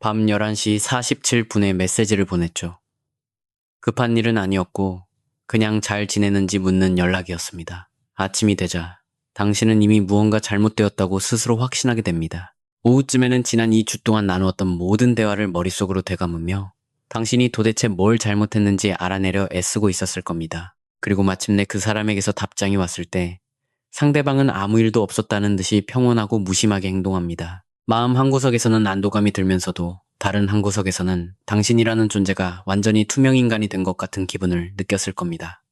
밤 11시 47분에 메시지를 보냈죠. 급한 일은 아니었고 그냥 잘 지내는지 묻는 연락이었습니다. 아침이 되자 당신은 이미 무언가 잘못되었다고 스스로 확신하게 됩니다. 오후쯤에는 지난 2주 동안 나누었던 모든 대화를 머릿속으로 되감으며 당신이 도대체 뭘 잘못했는지 알아내려 애쓰고 있었을 겁니다. 그리고 마침내 그 사람에게서 답장이 왔을 때 상대방은 아무 일도 없었다는 듯이 평온하고 무심하게 행동합니다. 마음 한구석에서는 안도감이 들면서도 다른 한구석에서는 당신이라는 존재가 완전히 투명인간이 된 것 같은 기분을 느꼈을 겁니다.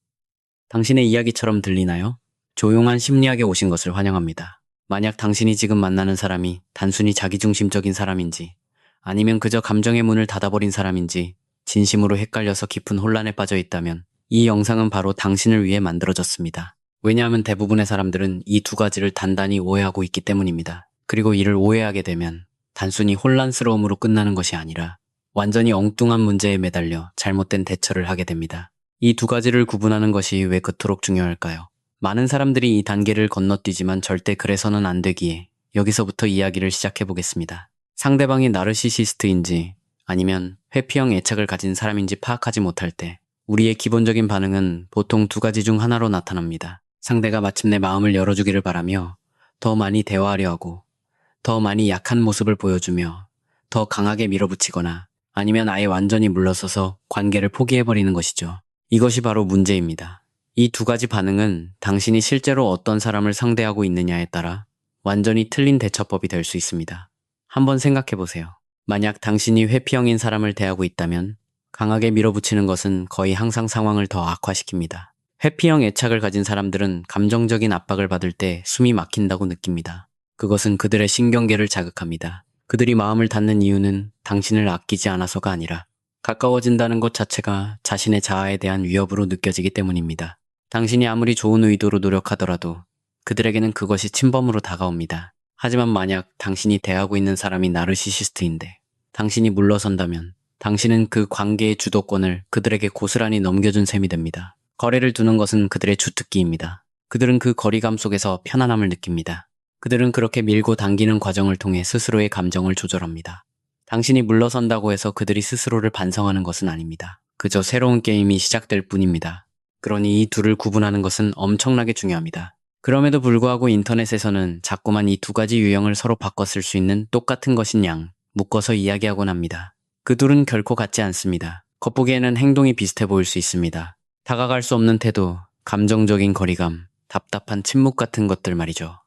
당신의 이야기처럼 들리나요? 조용한 심리학에 오신 것을 환영합니다. 만약 당신이 지금 만나는 사람이 단순히 자기중심적인 사람인지 아니면 그저 감정의 문을 닫아버린 사람인지 진심으로 헷갈려서 깊은 혼란에 빠져 있다면 이 영상은 바로 당신을 위해 만들어졌습니다. 왜냐하면 대부분의 사람들은 이 두 가지를 단단히 오해하고 있기 때문입니다. 그리고 이를 오해하게 되면 단순히 혼란스러움으로 끝나는 것이 아니라 완전히 엉뚱한 문제에 매달려 잘못된 대처를 하게 됩니다. 이 두 가지를 구분하는 것이 왜 그토록 중요할까요? 많은 사람들이 이 단계를 건너뛰지만 절대 그래서는 안 되기에 여기서부터 이야기를 시작해 보겠습니다. 상대방이 나르시시스트인지 아니면 회피형 애착을 가진 사람인지 파악하지 못할 때 우리의 기본적인 반응은 보통 두 가지 중 하나로 나타납니다. 상대가 마침내 마음을 열어주기를 바라며 더 많이 대화하려 하고 더 많이 약한 모습을 보여주며 더 강하게 밀어붙이거나 아니면 아예 완전히 물러서서 관계를 포기해버리는 것이죠. 이것이 바로 문제입니다. 이 두 가지 반응은 당신이 실제로 어떤 사람을 상대하고 있느냐에 따라 완전히 틀린 대처법이 될 수 있습니다. 한번 생각해 보세요. 만약 당신이 회피형인 사람을 대하고 있다면 강하게 밀어붙이는 것은 거의 항상 상황을 더 악화시킵니다. 회피형 애착을 가진 사람들은 감정적인 압박을 받을 때 숨이 막힌다고 느낍니다. 그것은 그들의 신경계를 자극합니다. 그들이 마음을 닫는 이유는 당신을 아끼지 않아서가 아니라 가까워진다는 것 자체가 자신의 자아에 대한 위협으로 느껴지기 때문입니다. 당신이 아무리 좋은 의도로 노력하더라도 그들에게는 그것이 침범으로 다가옵니다. 하지만 만약 당신이 대하고 있는 사람이 나르시시스트인데 당신이 물러선다면 당신은 그 관계의 주도권을 그들에게 고스란히 넘겨준 셈이 됩니다. 거리를 두는 것은 그들의 주특기입니다. 그들은 그 거리감 속에서 편안함을 느낍니다. 그들은 그렇게 밀고 당기는 과정을 통해 스스로의 감정을 조절합니다. 당신이 물러선다고 해서 그들이 스스로를 반성하는 것은 아닙니다. 그저 새로운 게임이 시작될 뿐입니다. 그러니 이 둘을 구분하는 것은 엄청나게 중요합니다. 그럼에도 불구하고 인터넷에서는 자꾸만 이 두 가지 유형을 서로 바꿔 쓸 수 있는 똑같은 것인 양 묶어서 이야기하곤 합니다. 그 둘은 결코 같지 않습니다. 겉보기에는 행동이 비슷해 보일 수 있습니다. 다가갈 수 없는 태도, 감정적인 거리감, 답답한 침묵 같은 것들 말이죠.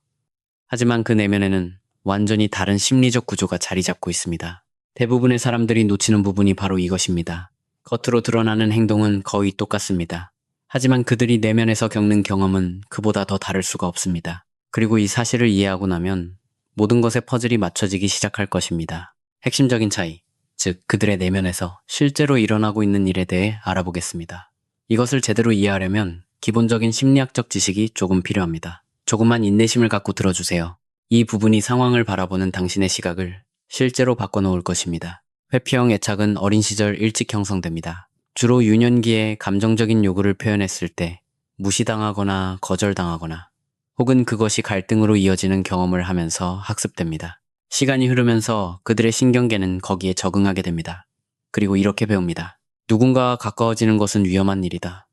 하지만 그 내면에는 완전히 다른 심리적 구조가 자리 잡고 있습니다. 대부분의 사람들이 놓치는 부분이 바로 이것입니다. 겉으로 드러나는 행동은 거의 똑같습니다. 하지만 그들이 내면에서 겪는 경험은 그보다 더 다를 수가 없습니다. 그리고 이 사실을 이해하고 나면 모든 것의 퍼즐이 맞춰지기 시작할 것입니다. 핵심적인 차이, 즉 그들의 내면에서 실제로 일어나고 있는 일에 대해 알아보겠습니다. 이것을 제대로 이해하려면 기본적인 심리학적 지식이 조금 필요합니다. 조금만 인내심을 갖고 들어주세요. 이 부분이 상황을 바라보는 당신의 시각을 실제로 바꿔놓을 것입니다. 회피형 애착은 어린 시절 일찍 형성됩니다. 주로 유년기에 감정적인 요구를 표현했을 때 무시당하거나 거절당하거나 혹은 그것이 갈등으로 이어지는 경험을 하면서 학습됩니다. 시간이 흐르면서 그들의 신경계는 거기에 적응하게 됩니다. 그리고 이렇게 배웁니다. 누군가와 가까워지는 것은 위험한 일이다.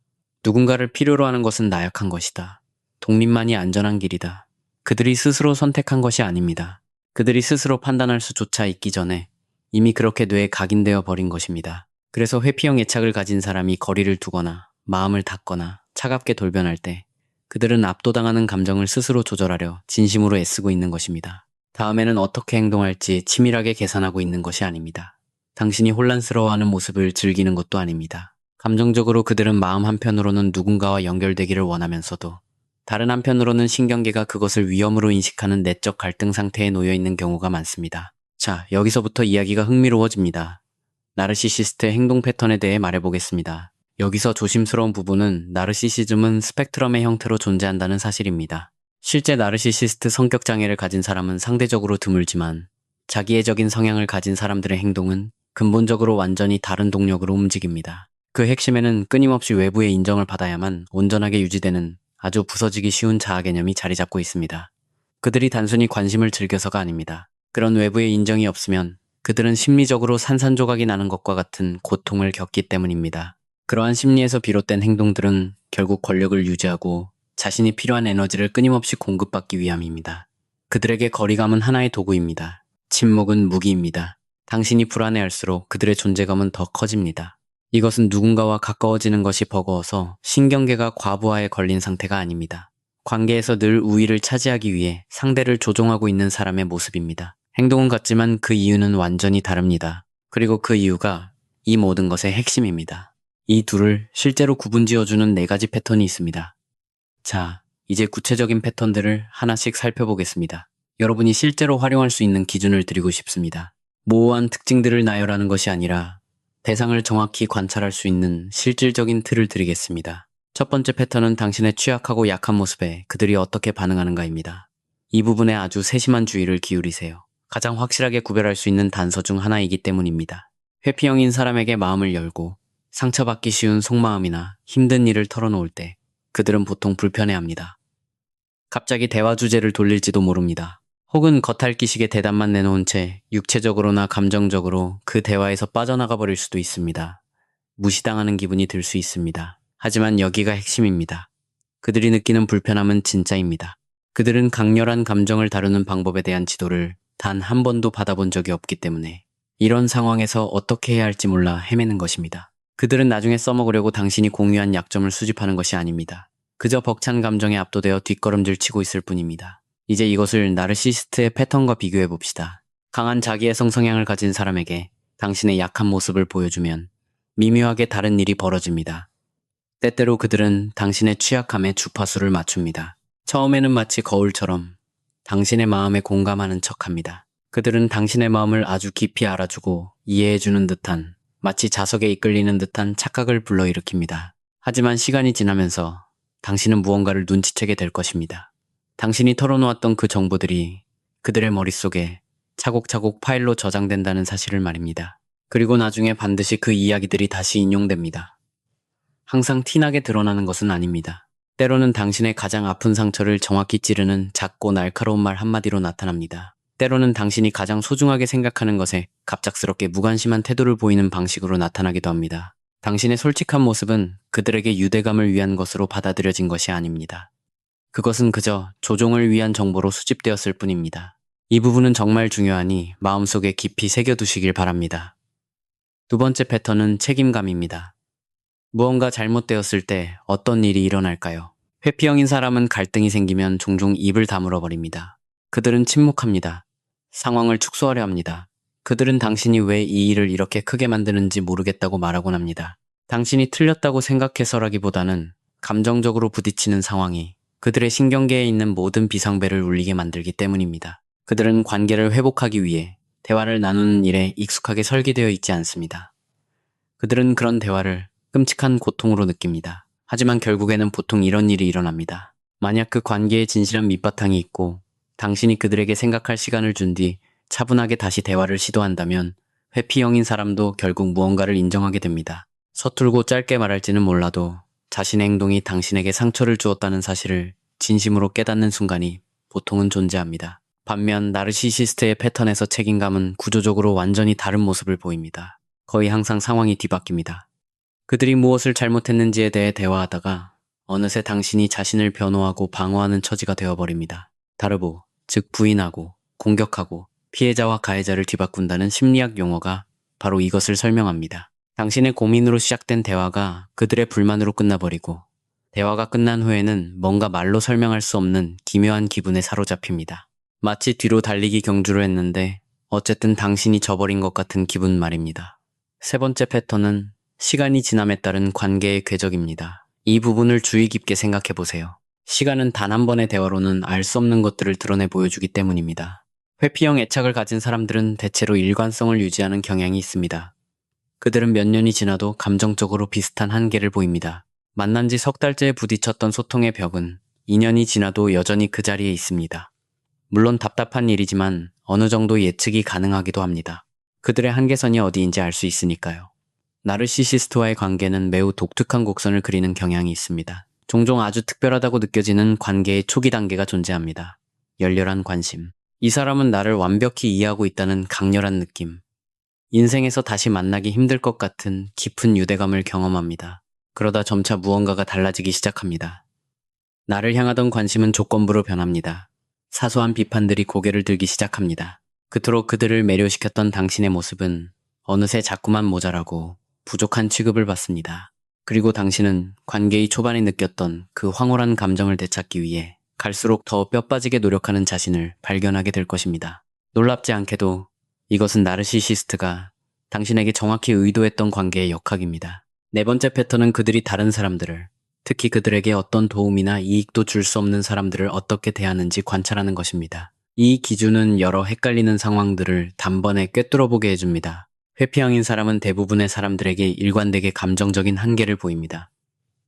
누군가를 필요로 하는 것은 나약한 것이다. 독립만이 안전한 길이다. 그들이 스스로 선택한 것이 아닙니다. 그들이 스스로 판단할 수조차 있기 전에 이미 그렇게 뇌에 각인되어 버린 것입니다. 그래서 회피형 애착을 가진 사람이 거리를 두거나 마음을 닫거나 차갑게 돌변할 때 그들은 압도당하는 감정을 스스로 조절하려 진심으로 애쓰고 있는 것입니다. 다음에는 어떻게 행동할지 치밀하게 계산하고 있는 것이 아닙니다. 당신이 혼란스러워하는 모습을 즐기는 것도 아닙니다. 감정적으로 그들은 마음 한편으로는 누군가와 연결되기를 원하면서도 다른 한편으로는 신경계가 그것을 위험으로 인식하는 내적 갈등 상태에 놓여 있는 경우가 많습니다. 자, 여기서부터 이야기가 흥미로워집니다. 나르시시스트의 행동 패턴에 대해 말해보겠습니다. 여기서 조심스러운 부분은 나르시시즘은 스펙트럼의 형태로 존재한다는 사실입니다. 실제 나르시시스트 성격 장애를 가진 사람은 상대적으로 드물지만 자기애적인 성향을 가진 사람들의 행동은 근본적으로 완전히 다른 동력으로 움직입니다. 그 핵심에는 끊임없이 외부의 인정을 받아야만 온전하게 유지되는 아주 부서지기 쉬운 자아 개념이 자리 잡고 있습니다. 그들이 단순히 관심을 즐겨서가 아닙니다. 그런 외부의 인정이 없으면 그들은 심리적으로 산산조각이 나는 것과 같은 고통을 겪기 때문입니다. 그러한 심리에서 비롯된 행동들은 결국 권력을 유지하고 자신이 필요한 에너지를 끊임없이 공급받기 위함입니다. 그들에게 거리감은 하나의 도구입니다. 침묵은 무기입니다. 당신이 불안해할수록 그들의 존재감은 더 커집니다. 이것은 누군가와 가까워지는 것이 버거워서 신경계가 과부하에 걸린 상태가 아닙니다. 관계에서 늘 우위를 차지하기 위해 상대를 조종하고 있는 사람의 모습입니다. 행동은 같지만 그 이유는 완전히 다릅니다. 그리고 그 이유가 이 모든 것의 핵심입니다. 이 둘을 실제로 구분지어주는 4가지 패턴이 있습니다. 자, 이제 구체적인 패턴들을 하나씩 살펴보겠습니다. 여러분이 실제로 활용할 수 있는 기준을 드리고 싶습니다. 모호한 특징들을 나열하는 것이 아니라 대상을 정확히 관찰할 수 있는 실질적인 틀을 드리겠습니다. 첫 번째 패턴은 당신의 취약하고 약한 모습에 그들이 어떻게 반응하는가입니다. 이 부분에 아주 세심한 주의를 기울이세요. 가장 확실하게 구별할 수 있는 단서 중 하나이기 때문입니다. 회피형인 사람에게 마음을 열고 상처받기 쉬운 속마음이나 힘든 일을 털어놓을 때 그들은 보통 불편해합니다. 갑자기 대화 주제를 돌릴지도 모릅니다. 혹은 겉핥기식의 대답만 내놓은 채 육체적으로나 감정적으로 그 대화에서 빠져나가 버릴 수도 있습니다. 무시당하는 기분이 들 수 있습니다. 하지만 여기가 핵심입니다. 그들이 느끼는 불편함은 진짜입니다. 그들은 강렬한 감정을 다루는 방법에 대한 지도를 단 한 번도 받아본 적이 없기 때문에 이런 상황에서 어떻게 해야 할지 몰라 헤매는 것입니다. 그들은 나중에 써먹으려고 당신이 공유한 약점을 수집하는 것이 아닙니다. 그저 벅찬 감정에 압도되어 뒷걸음질 치고 있을 뿐입니다. 이제 이것을 나르시시스트의 패턴과 비교해 봅시다. 강한 자기애성 성향을 가진 사람에게 당신의 약한 모습을 보여주면 미묘하게 다른 일이 벌어집니다. 때때로 그들은 당신의 취약함에 주파수를 맞춥니다. 처음에는 마치 거울처럼 당신의 마음에 공감하는 척합니다. 그들은 당신의 마음을 아주 깊이 알아주고 이해해주는 듯한, 마치 자석에 이끌리는 듯한 착각을 불러일으킵니다. 하지만 시간이 지나면서 당신은 무언가를 눈치채게 될 것입니다. 당신이 털어놓았던 그 정보들이 그들의 머릿속에 차곡차곡 파일로 저장된다는 사실을 말입니다. 그리고 나중에 반드시 그 이야기들이 다시 인용됩니다. 항상 티나게 드러나는 것은 아닙니다. 때로는 당신의 가장 아픈 상처를 정확히 찌르는 작고 날카로운 말 한마디로 나타납니다. 때로는 당신이 가장 소중하게 생각하는 것에 갑작스럽게 무관심한 태도를 보이는 방식으로 나타나기도 합니다. 당신의 솔직한 모습은 그들에게 유대감을 위한 것으로 받아들여진 것이 아닙니다. 그것은 그저 조종을 위한 정보로 수집되었을 뿐입니다. 이 부분은 정말 중요하니 마음속에 깊이 새겨두시길 바랍니다. 두 번째 패턴은 책임감입니다. 무언가 잘못되었을 때 어떤 일이 일어날까요? 회피형인 사람은 갈등이 생기면 종종 입을 다물어 버립니다. 그들은 침묵합니다. 상황을 축소하려 합니다. 그들은 당신이 왜 이 일을 이렇게 크게 만드는지 모르겠다고 말하곤 합니다. 당신이 틀렸다고 생각해서라기보다는 감정적으로 부딪히는 상황이 그들의 신경계에 있는 모든 비상벨을 울리게 만들기 때문입니다. 그들은 관계를 회복하기 위해 대화를 나누는 일에 익숙하게 설계되어 있지 않습니다. 그들은 그런 대화를 끔찍한 고통으로 느낍니다. 하지만 결국에는 보통 이런 일이 일어납니다. 만약 그 관계에 진실한 밑바탕이 있고 당신이 그들에게 생각할 시간을 준 뒤 차분하게 다시 대화를 시도한다면 회피형인 사람도 결국 무언가를 인정하게 됩니다. 서툴고 짧게 말할지는 몰라도 자신의 행동이 당신에게 상처를 주었다는 사실을 진심으로 깨닫는 순간이 보통은 존재합니다. 반면 나르시시스트의 패턴에서 책임감은 구조적으로 완전히 다른 모습을 보입니다. 거의 항상 상황이 뒤바뀝니다. 그들이 무엇을 잘못했는지에 대해 대화하다가 어느새 당신이 자신을 변호하고 방어하는 처지가 되어버립니다. 다르보, 즉 부인하고 공격하고 피해자와 가해자를 뒤바꾼다는 심리학 용어가 바로 이것을 설명합니다. 당신의 고민으로 시작된 대화가 그들의 불만으로 끝나버리고 대화가 끝난 후에는 뭔가 말로 설명할 수 없는 기묘한 기분에 사로잡힙니다. 마치 뒤로 달리기 경주를 했는데 어쨌든 당신이 져버린 것 같은 기분 말입니다. 세 번째 패턴은 시간이 지남에 따른 관계의 궤적입니다. 이 부분을 주의 깊게 생각해 보세요. 시간은 단 한 번의 대화로는 알 수 없는 것들을 드러내 보여주기 때문입니다. 회피형 애착을 가진 사람들은 대체로 일관성을 유지하는 경향이 있습니다. 그들은 몇 년이 지나도 감정적으로 비슷한 한계를 보입니다. 만난 지 석 달째에 부딪혔던 소통의 벽은 2년이 지나도 여전히 그 자리에 있습니다. 물론 답답한 일이지만 어느 정도 예측이 가능하기도 합니다. 그들의 한계선이 어디인지 알 수 있으니까요. 나르시시스트와의 관계는 매우 독특한 곡선을 그리는 경향이 있습니다. 종종 아주 특별하다고 느껴지는 관계의 초기 단계가 존재합니다. 열렬한 관심. 이 사람은 나를 완벽히 이해하고 있다는 강렬한 느낌. 인생에서 다시 만나기 힘들 것 같은 깊은 유대감을 경험합니다. 그러다 점차 무언가가 달라지기 시작합니다. 나를 향하던 관심은 조건부로 변합니다. 사소한 비판들이 고개를 들기 시작합니다. 그토록 그들을 매료시켰던 당신의 모습은 어느새 자꾸만 모자라고 부족한 취급을 받습니다. 그리고 당신은 관계의 초반에 느꼈던 그 황홀한 감정을 되찾기 위해 갈수록 더 뼈빠지게 노력하는 자신을 발견하게 될 것입니다. 놀랍지 않게도 이것은 나르시시스트가 당신에게 정확히 의도했던 관계의 역학입니다. 네 번째 패턴은 그들이 다른 사람들을, 특히 그들에게 어떤 도움이나 이익도 줄 수 없는 사람들을 어떻게 대하는지 관찰하는 것입니다. 이 기준은 여러 헷갈리는 상황들을 단번에 꿰뚫어보게 해줍니다. 회피형인 사람은 대부분의 사람들에게 일관되게 감정적인 한계를 보입니다.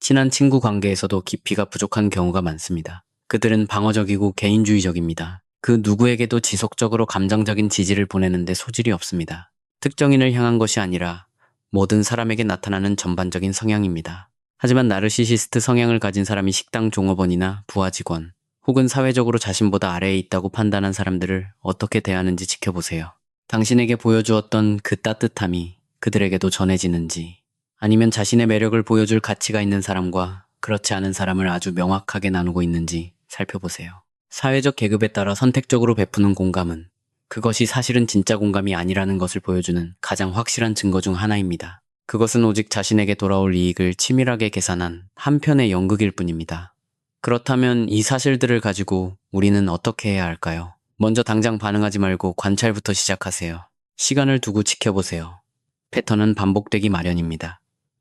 친한 친구 관계에서도 깊이가 부족한 경우가 많습니다. 그들은 방어적이고 개인주의적입니다. 그 누구에게도 지속적으로 감정적인 지지를 보내는데 소질이 없습니다. 특정인을 향한 것이 아니라 모든 사람에게 나타나는 전반적인 성향입니다. 하지만 나르시시스트 성향을 가진 사람이 식당 종업원이나 부하 직원, 혹은 사회적으로 자신보다 아래에 있다고 판단한 사람들을 어떻게 대하는지 지켜보세요. 당신에게 보여주었던 그 따뜻함이 그들에게도 전해지는지, 아니면 자신의 매력을 보여줄 가치가 있는 사람과 그렇지 않은 사람을 아주 명확하게 나누고 있는지 살펴보세요. 사회적 계급에 따라 선택적으로 베푸는 공감은 그것이 사실은 진짜 공감이 아니라는 것을 보여주는 가장 확실한 증거 중 하나입니다. 그것은 오직 자신에게 돌아올 이익을 치밀하게 계산한 한편의 연극일 뿐입니다. 그렇다면 이 사실들을 가지고 우리는 어떻게 해야 할까요? 먼저 당장 반응하지 말고 관찰부터 시작하세요. 시간을 두고 지켜보세요. 패턴은 반복되기 마련입니다.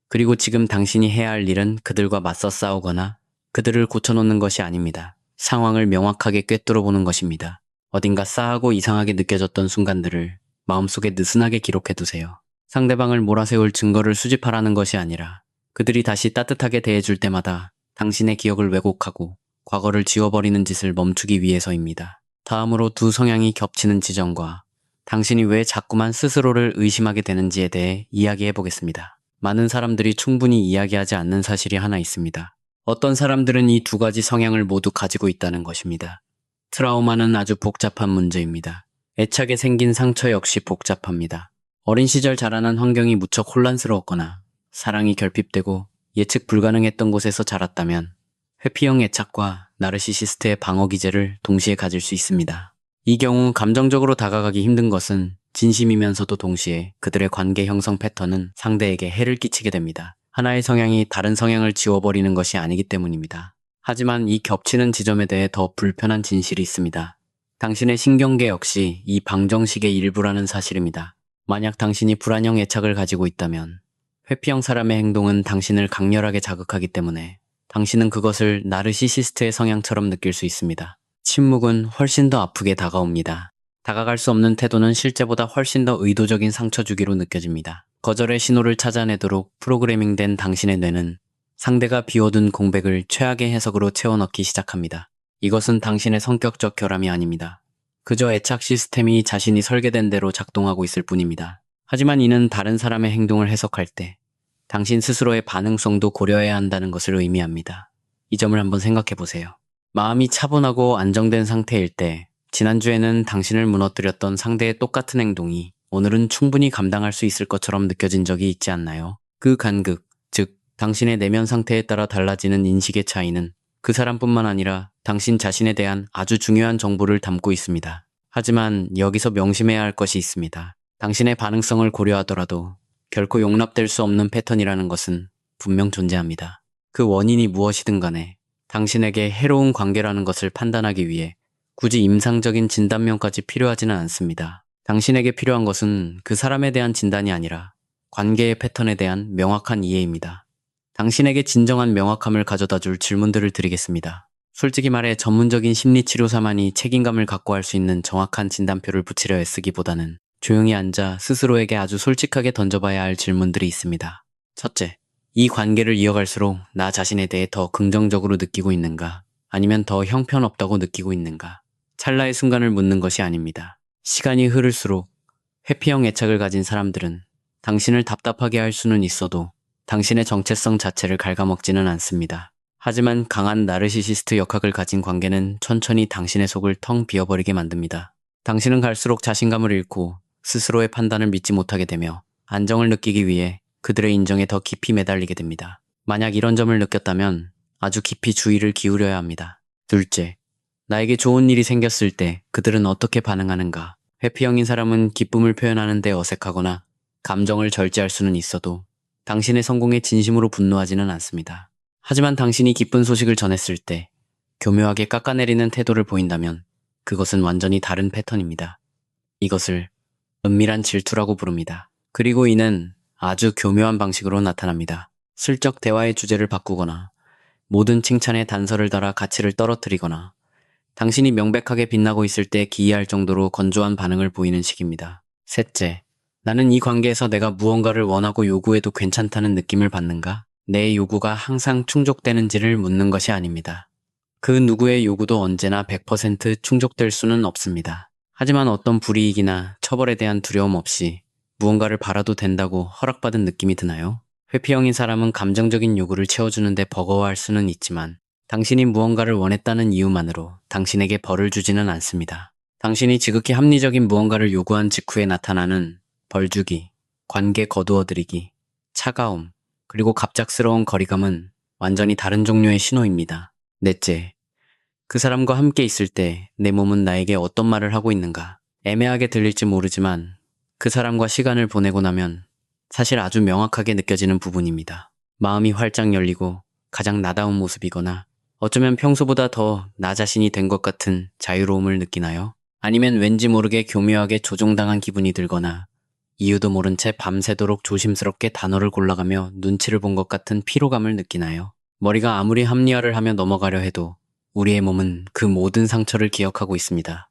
그리고 지금 당신이 해야 할 일은 그들과 맞서 싸우거나 그들을 고쳐놓는 것이 아닙니다. 상황을 명확하게 꿰뚫어보는 것입니다. 어딘가 싸하고 이상하게 느껴졌던 순간들을 마음속에 느슨하게 기록해두세요. 상대방을 몰아세울 증거를 수집하라는 것이 아니라 그들이 다시 따뜻하게 대해줄 때마다 당신의 기억을 왜곡하고 과거를 지워버리는 짓을 멈추기 위해서입니다. 다음으로 두 성향이 겹치는 지점과 당신이 왜 자꾸만 스스로를 의심하게 되는지에 대해 이야기해 보겠습니다. 많은 사람들이 충분히 이야기하지 않는 사실이 하나 있습니다. 어떤 사람들은 이 두 가지 성향을 모두 가지고 있다는 것입니다. 트라우마는 아주 복잡한 문제입니다. 애착에 생긴 상처 역시 복잡합니다. 어린 시절 자라난 환경이 무척 혼란스러웠거나 사랑이 결핍되고 예측 불가능했던 곳에서 자랐다면 회피형 애착과 나르시시스트의 방어 기제를 동시에 가질 수 있습니다. 이 경우 감정적으로 다가가기 힘든 것은 진심이면서도 동시에 그들의 관계 형성 패턴은 상대에게 해를 끼치게 됩니다. 하나의 성향이 다른 성향을 지워버리는 것이 아니기 때문입니다. 하지만 이 겹치는 지점에 대해 더 불편한 진실이 있습니다. 당신의 신경계 역시 이 방정식의 일부라는 사실입니다. 만약 당신이 불안형 애착을 가지고 있다면 회피형 사람의 행동은 당신을 강렬하게 자극하기 때문에 당신은 그것을 나르시시스트의 성향처럼 느낄 수 있습니다. 침묵은 훨씬 더 아프게 다가옵니다. 다가갈 수 없는 태도는 실제보다 훨씬 더 의도적인 상처 주기로 느껴집니다. 거절의 신호를 찾아내도록 프로그래밍된 당신의 뇌는 상대가 비워둔 공백을 최악의 해석으로 채워넣기 시작합니다. 이것은 당신의 성격적 결함이 아닙니다. 그저 애착 시스템이 자신이 설계된 대로 작동하고 있을 뿐입니다. 하지만 이는 다른 사람의 행동을 해석할 때 당신 스스로의 반응성도 고려해야 한다는 것을 의미합니다. 이 점을 한번 생각해 보세요. 마음이 차분하고 안정된 상태일 때 지난주에는 당신을 무너뜨렸던 상대의 똑같은 행동이 오늘은 충분히 감당할 수 있을 것처럼 느껴진 적이 있지 않나요? 그 간극, 즉 당신의 내면 상태에 따라 달라지는 인식의 차이는 그 사람뿐만 아니라 당신 자신에 대한 아주 중요한 정보를 담고 있습니다. 하지만 여기서 명심해야 할 것이 있습니다. 당신의 반응성을 고려하더라도 결코 용납될 수 없는 패턴이라는 것은 분명 존재합니다. 그 원인이 무엇이든 간에 당신에게 해로운 관계라는 것을 판단하기 위해 굳이 임상적인 진단명까지 필요하지는 않습니다. 당신에게 필요한 것은 그 사람에 대한 진단이 아니라 관계의 패턴에 대한 명확한 이해입니다. 당신에게 진정한 명확함을 가져다 줄 질문들을 드리겠습니다. 솔직히 말해 전문적인 심리치료사만이 책임감을 갖고 할 수 있는 정확한 진단표를 붙이려 애쓰기보다는 조용히 앉아 스스로에게 아주 솔직하게 던져봐야 할 질문들이 있습니다. 첫째, 이 관계를 이어갈수록 나 자신에 대해 더 긍정적으로 느끼고 있는가? 아니면 더 형편없다고 느끼고 있는가? 찰나의 순간을 묻는 것이 아닙니다. 시간이 흐를수록 회피형 애착을 가진 사람들은 당신을 답답하게 할 수는 있어도 당신의 정체성 자체를 갉아먹지는 않습니다. 하지만 강한 나르시시스트 역학을 가진 관계는 천천히 당신의 속을 텅 비어버리게 만듭니다. 당신은 갈수록 자신감을 잃고 스스로의 판단을 믿지 못하게 되며 안정을 느끼기 위해 그들의 인정에 더 깊이 매달리게 됩니다. 만약 이런 점을 느꼈다면 아주 깊이 주의를 기울여야 합니다. 둘째, 나에게 좋은 일이 생겼을 때 그들은 어떻게 반응하는가? 회피형인 사람은 기쁨을 표현하는 데 어색하거나 감정을 절제할 수는 있어도 당신의 성공에 진심으로 분노하지는 않습니다. 하지만 당신이 기쁜 소식을 전했을 때 교묘하게 깎아내리는 태도를 보인다면 그것은 완전히 다른 패턴입니다. 이것을 은밀한 질투라고 부릅니다. 그리고 이는 아주 교묘한 방식으로 나타납니다. 슬쩍 대화의 주제를 바꾸거나 모든 칭찬에 단서를 달아 가치를 떨어뜨리거나 당신이 명백하게 빛나고 있을 때 기이할 정도로 건조한 반응을 보이는 식입니다. 셋째, 나는 이 관계에서 내가 무언가를 원하고 요구해도 괜찮다는 느낌을 받는가? 내 요구가 항상 충족되는지를 묻는 것이 아닙니다. 그 누구의 요구도 언제나 100% 충족될 수는 없습니다. 하지만 어떤 불이익이나 처벌에 대한 두려움 없이 무언가를 바라도 된다고 허락받은 느낌이 드나요? 회피형인 사람은 감정적인 요구를 채워주는데 버거워할 수는 있지만 당신이 무언가를 원했다는 이유만으로 당신에게 벌을 주지는 않습니다. 당신이 지극히 합리적인 무언가를 요구한 직후에 나타나는 벌주기, 관계 거두어들이기, 차가움, 그리고 갑작스러운 거리감은 완전히 다른 종류의 신호입니다. 넷째, 그 사람과 함께 있을 때 내 몸은 나에게 어떤 말을 하고 있는가? 애매하게 들릴지 모르지만 그 사람과 시간을 보내고 나면 사실 아주 명확하게 느껴지는 부분입니다. 마음이 활짝 열리고 가장 나다운 모습이거나 어쩌면 평소보다 더 나 자신이 된 것 같은 자유로움을 느끼나요? 아니면 왠지 모르게 교묘하게 조종당한 기분이 들거나 이유도 모른 채 밤새도록 조심스럽게 단어를 골라가며 눈치를 본 것 같은 피로감을 느끼나요? 머리가 아무리 합리화를 하며 넘어가려 해도 우리의 몸은 그 모든 상처를 기억하고 있습니다.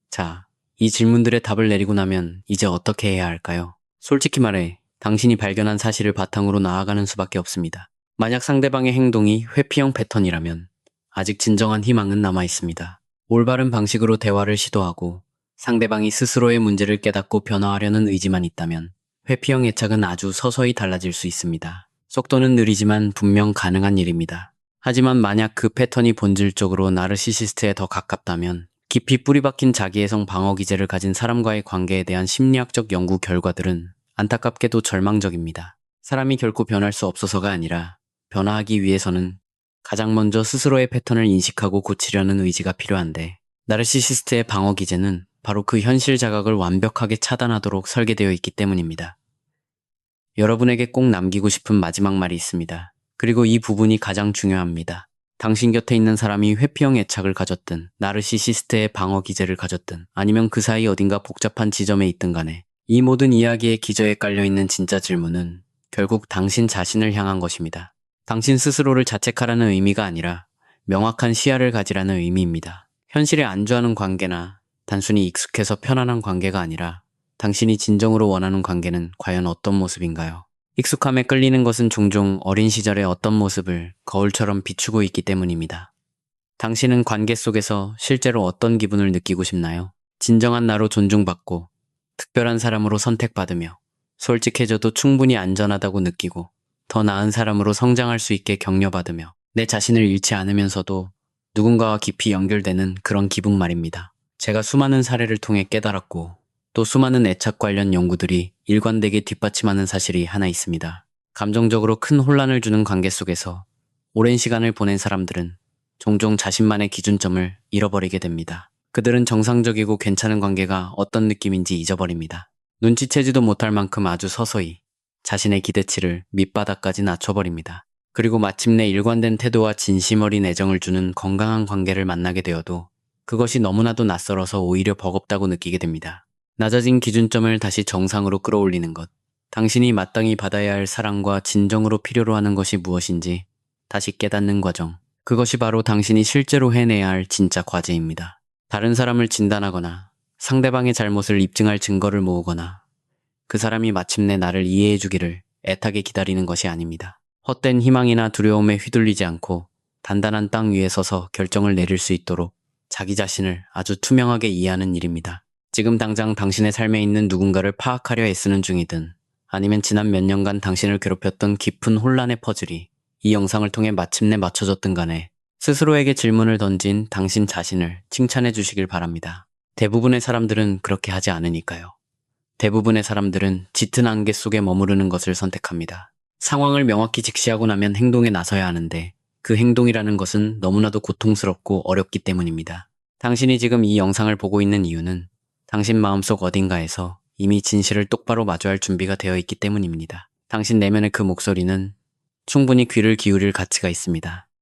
자, 이 질문들의 답을 내리고 나면 이제 어떻게 해야 할까요? 솔직히 말해 당신이 발견한 사실을 바탕으로 나아가는 수밖에 없습니다. 만약 상대방의 행동이 회피형 패턴이라면 아직 진정한 희망은 남아 있습니다. 올바른 방식으로 대화를 시도하고 상대방이 스스로의 문제를 깨닫고 변화하려는 의지만 있다면 회피형 애착은 아주 서서히 달라질 수 있습니다. 속도는 느리지만 분명 가능한 일입니다. 하지만 만약 그 패턴이 본질적으로 나르시시스트에 더 가깝다면 깊이 뿌리박힌 자기애성 방어 기제를 가진 사람과의 관계에 대한 심리학적 연구 결과들은 안타깝게도 절망적입니다. 사람이 결코 변할 수 없어서가 아니라 변화하기 위해서는 가장 먼저 스스로의 패턴을 인식하고 고치려는 의지가 필요한데 나르시시스트의 방어 기제는 바로 그 현실 자각을 완벽하게 차단하도록 설계되어 있기 때문입니다. 여러분에게 꼭 남기고 싶은 마지막 말이 있습니다. 그리고 이 부분이 가장 중요합니다. 당신 곁에 있는 사람이 회피형 애착을 가졌든 나르시시스트의 방어 기제를 가졌든 아니면 그 사이 어딘가 복잡한 지점에 있든 간에 이 모든 이야기의 기저에 깔려있는 진짜 질문은 결국 당신 자신을 향한 것입니다. 당신 스스로를 자책하라는 의미가 아니라 명확한 시야를 가지라는 의미입니다. 현실에 안주하는 관계나 단순히 익숙해서 편안한 관계가 아니라 당신이 진정으로 원하는 관계는 과연 어떤 모습인가요? 익숙함에 끌리는 것은 종종 어린 시절의 어떤 모습을 거울처럼 비추고 있기 때문입니다. 당신은 관계 속에서 실제로 어떤 기분을 느끼고 싶나요? 진정한 나로 존중받고 특별한 사람으로 선택받으며 솔직해져도 충분히 안전하다고 느끼고 더 나은 사람으로 성장할 수 있게 격려받으며 내 자신을 잃지 않으면서도 누군가와 깊이 연결되는 그런 기분 말입니다. 제가 수많은 사례를 통해 깨달았고 또 수많은 애착 관련 연구들이 일관되게 뒷받침하는 사실이 하나 있습니다. 감정적으로 큰 혼란을 주는 관계 속에서 오랜 시간을 보낸 사람들은 종종 자신만의 기준점을 잃어버리게 됩니다. 그들은 정상적이고 괜찮은 관계가 어떤 느낌인지 잊어버립니다. 눈치채지도 못할 만큼 아주 서서히 자신의 기대치를 밑바닥까지 낮춰버립니다. 그리고 마침내 일관된 태도와 진심 어린 애정을 주는 건강한 관계를 만나게 되어도 그것이 너무나도 낯설어서 오히려 버겁다고 느끼게 됩니다. 낮아진 기준점을 다시 정상으로 끌어올리는 것, 당신이 마땅히 받아야 할 사랑과 진정으로 필요로 하는 것이 무엇인지 다시 깨닫는 과정, 그것이 바로 당신이 실제로 해내야 할 진짜 과제입니다. 다른 사람을 진단하거나 상대방의 잘못을 입증할 증거를 모으거나 그 사람이 마침내 나를 이해해 주기를 애타게 기다리는 것이 아닙니다. 헛된 희망이나 두려움에 휘둘리지 않고 단단한 땅 위에 서서 결정을 내릴 수 있도록 자기 자신을 아주 투명하게 이해하는 일입니다. 지금 당장 당신의 삶에 있는 누군가를 파악하려 애쓰는 중이든 아니면 지난 몇 년간 당신을 괴롭혔던 깊은 혼란의 퍼즐이 이 영상을 통해 마침내 맞춰졌든 간에 스스로에게 질문을 던진 당신 자신을 칭찬해 주시길 바랍니다. 대부분의 사람들은 그렇게 하지 않으니까요. 대부분의 사람들은 짙은 안개 속에 머무르는 것을 선택합니다. 상황을 명확히 직시하고 나면 행동에 나서야 하는데 그 행동이라는 것은 너무나도 고통스럽고 어렵기 때문입니다. 당신이 지금 이 영상을 보고 있는 이유는 당신 마음속 어딘가에서 이미 진실을 똑바로 마주할 준비가 되어 있기 때문입니다. 당신 내면의 그 목소리는 충분히 귀를 기울일 가치가 있습니다.